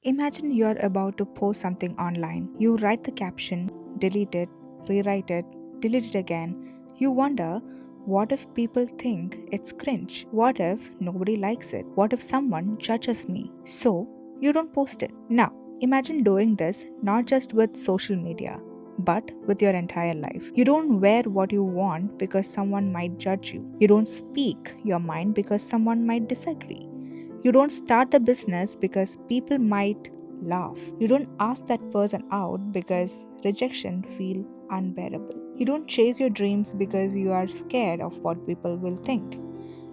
Imagine you're about to post something online. You write the caption, delete it, rewrite it, delete it again. You wonder, what if people think it's cringe? What if nobody likes it? What if someone judges me? So, you don't post it. Now, imagine doing this not just with social media, but with your entire life. You don't wear what you want because someone might judge you. You don't speak your mind because someone might disagree. You don't start the business because people might laugh. You don't ask that person out because rejection feel unbearable. You don't chase your dreams because you are scared of what people will think.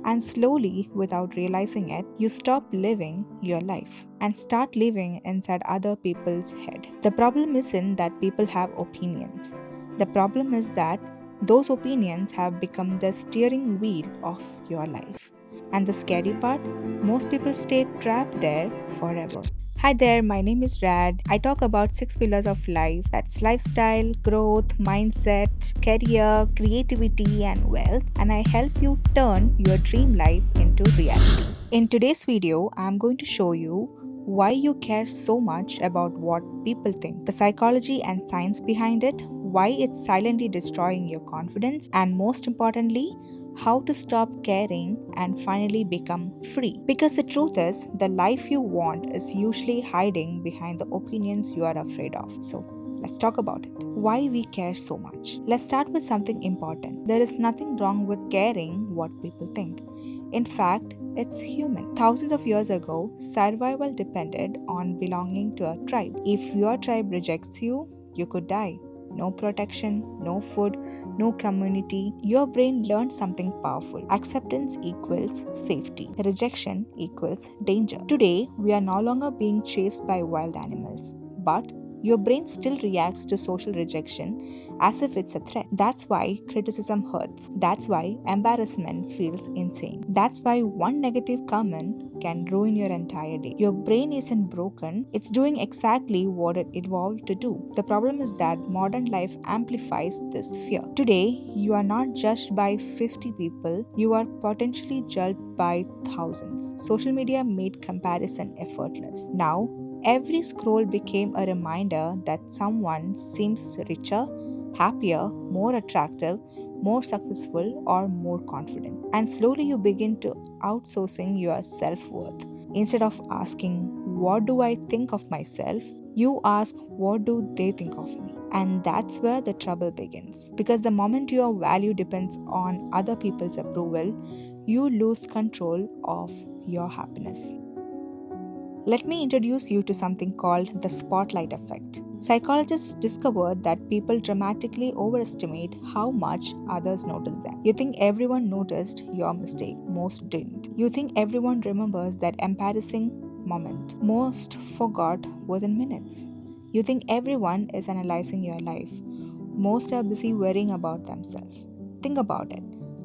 And slowly, without realizing it, you stop living your life and start living inside other people's head. The problem isn't that people have opinions. The problem is that those opinions have become the steering wheel of your life. And the scary part, most people stay trapped there forever. Hi there, my name is Rad. I talk about six pillars of life, that's lifestyle, growth, mindset, career, creativity, and wealth, and I help you turn your dream life into reality. In today's video, I'm going to show you why you care so much about what people think, the psychology and science behind it, why it's silently destroying your confidence, and most importantly, how to stop caring and finally become free. Because the truth is, the life you want is usually hiding behind the opinions you are afraid of. So, let's talk about it. Why we care so much. Let's start with something important. There is nothing wrong with caring what people think. In fact, it's human. Thousands of years ago, survival depended on belonging to a tribe. If your tribe rejects you, you could die. No protection, no food, no community. Your brain learned something powerful. Acceptance equals safety. Rejection equals danger. Today, we are no longer being chased by wild animals, but your brain still reacts to social rejection as if it's a threat. That's why criticism hurts. That's why embarrassment feels insane. That's why one negative comment can ruin your entire day. Your brain isn't broken, it's doing exactly what it evolved to do. The problem is that modern life amplifies this fear. Today, you are not judged by 50 people, you are potentially judged by thousands. Social media made comparison effortless. Now, every scroll became a reminder that someone seems richer, happier, more attractive, more successful, or more confident. And slowly you begin to outsourcing your self-worth. Instead of asking, what do I think of myself? You ask, what do they think of me? And that's where the trouble begins. Because the moment your value depends on other people's approval, you lose control of your happiness. Let me introduce you to something called the spotlight effect. Psychologists discovered that people dramatically overestimate how much others notice them. You think everyone noticed your mistake, most didn't. You think everyone remembers that embarrassing moment, most forgot within minutes. You think everyone is analyzing your life, most are busy worrying about themselves. Think about it.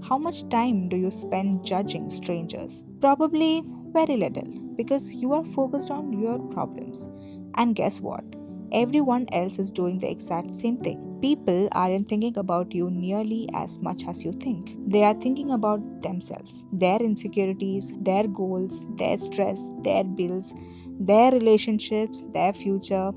How much time do you spend judging strangers? Probably very little, because you are focused on your problems. And guess what? Everyone else is doing the exact same thing. People aren't thinking about you nearly as much as you think. They are thinking about themselves, their insecurities, their goals, their stress, their bills, their relationships, their future.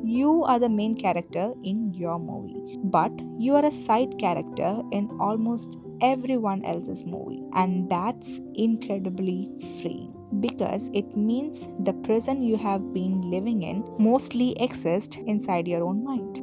You are the main character in your movie, but you are a side character in almost everyone else's movie, and that's incredibly freeing because it means the prison you have been living in mostly exists inside your own mind.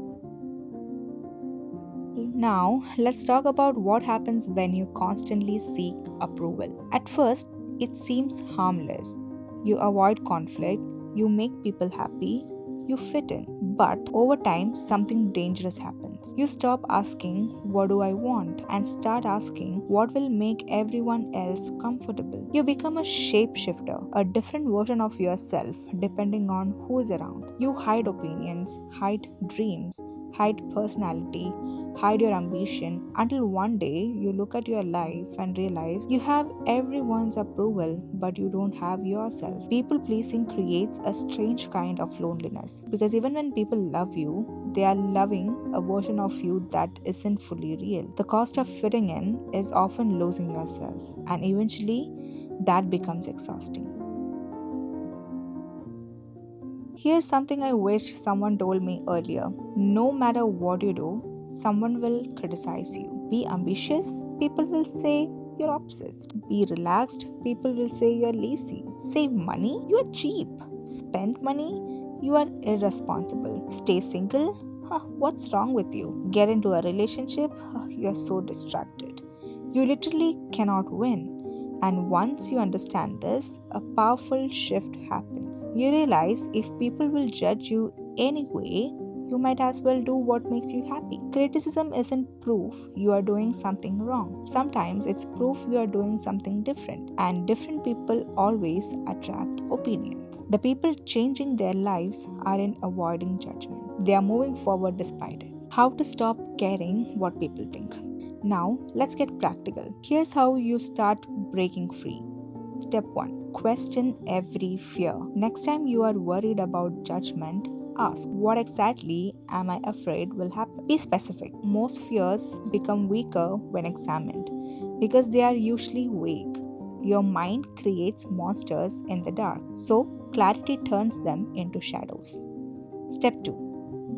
Now, let's talk about what happens when you constantly seek approval. At first, it seems harmless. You avoid conflict, you make people happy, you fit in. But over time, something dangerous happens. You stop asking, what do I want? And start asking, what will make everyone else comfortable? You become a shapeshifter, a different version of yourself depending on who's around. You hide opinions, hide dreams, hide personality, hide your ambition until one day you look at your life and realize you have everyone's approval but you don't have yourself. People pleasing creates a strange kind of loneliness because even when people love you, they are loving a version of you that isn't fully real. The cost of fitting in is often losing yourself, and eventually that becomes exhausting. Here's something I wish someone told me earlier. No matter what you do, someone will criticize you. Be ambitious, people will say you're obsessed. Be relaxed, people will say you're lazy. Save money, you're cheap. Spend money, you are irresponsible. Stay single, what's wrong with you? Get into a relationship, you're so distracted. You literally cannot win. And once you understand this, a powerful shift happens. You realize if people will judge you anyway, you might as well do what makes you happy. Criticism isn't proof you are doing something wrong. Sometimes it's proof you are doing something different, and different people always attract opinions. The people changing their lives aren't avoiding judgment, they are moving forward despite it. How to stop caring what people think. Now, let's get practical. Here's how you start breaking free. Step 1. Question every fear. Next time you are worried about judgment, ask, what exactly am I afraid will happen? Be specific. Most fears become weaker when examined because they are usually vague. Your mind creates monsters in the dark, so clarity turns them into shadows. Step 2.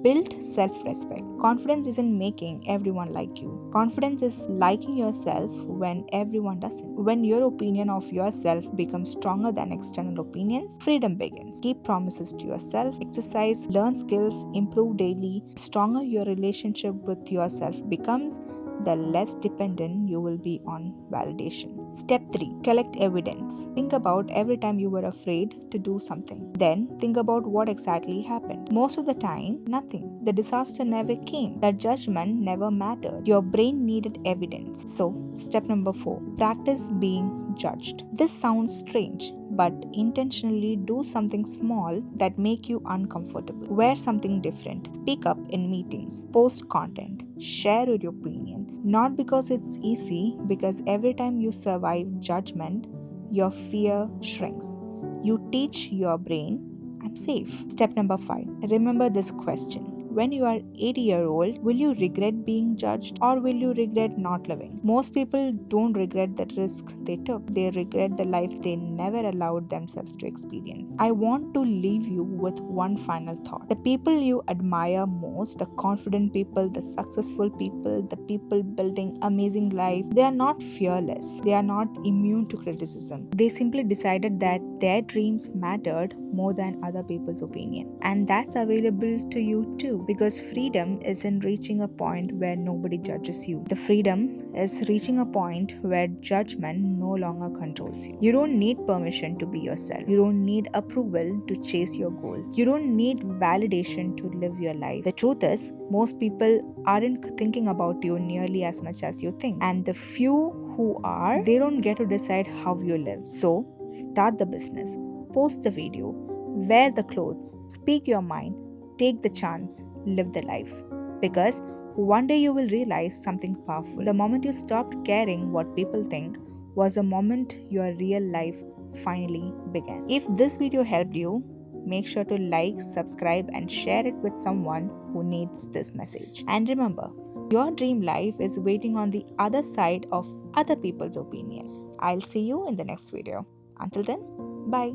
Build self respect. Confidence isn't making everyone like you. Confidence is liking yourself when everyone doesn't. When your opinion of yourself becomes stronger than external opinions, freedom begins. Keep promises to yourself, exercise, learn skills, improve daily. The stronger your relationship with yourself becomes, the less dependent you will be on validation. Step 3. Collect evidence. Think about every time you were afraid to do something. Then think about what exactly happened. Most of the time, nothing. The disaster never came. The judgment never mattered. Your brain needed evidence. So, step number 4. Practice being judged. This sounds strange, but intentionally do something small that make you uncomfortable. Wear something different. Speak up in meetings. Post content. Share your opinion. Not because it's easy, because every time you survive judgment, your fear shrinks. You teach your brain, I'm safe. Step number 5. Remember this question. When you are 80-year-old, will you regret being judged or will you regret not living? Most people don't regret the risk they took. They regret the life they never allowed themselves to experience. I want to leave you with one final thought. The people you admire most, the confident people, the successful people, the people building amazing life, they are not fearless. They are not immune to criticism. They simply decided that their dreams mattered more than other people's opinion. And that's available to you too. Because freedom isn't reaching a point where nobody judges you. The freedom is reaching a point where judgment no longer controls you. You don't need permission to be yourself. You don't need approval to chase your goals. You don't need validation to live your life. The truth is, most people aren't thinking about you nearly as much as you think. And the few who are, they don't get to decide how you live. So, start the business, post the video, wear the clothes, speak your mind, take the chance, live the life. Because one day you will realize something powerful. The moment you stopped caring what people think was the moment your real life finally began. If this video helped you, make sure to like, subscribe, and share it with someone who needs this message. And remember, your dream life is waiting on the other side of other people's opinion. I'll see you in the next video. Until then, bye.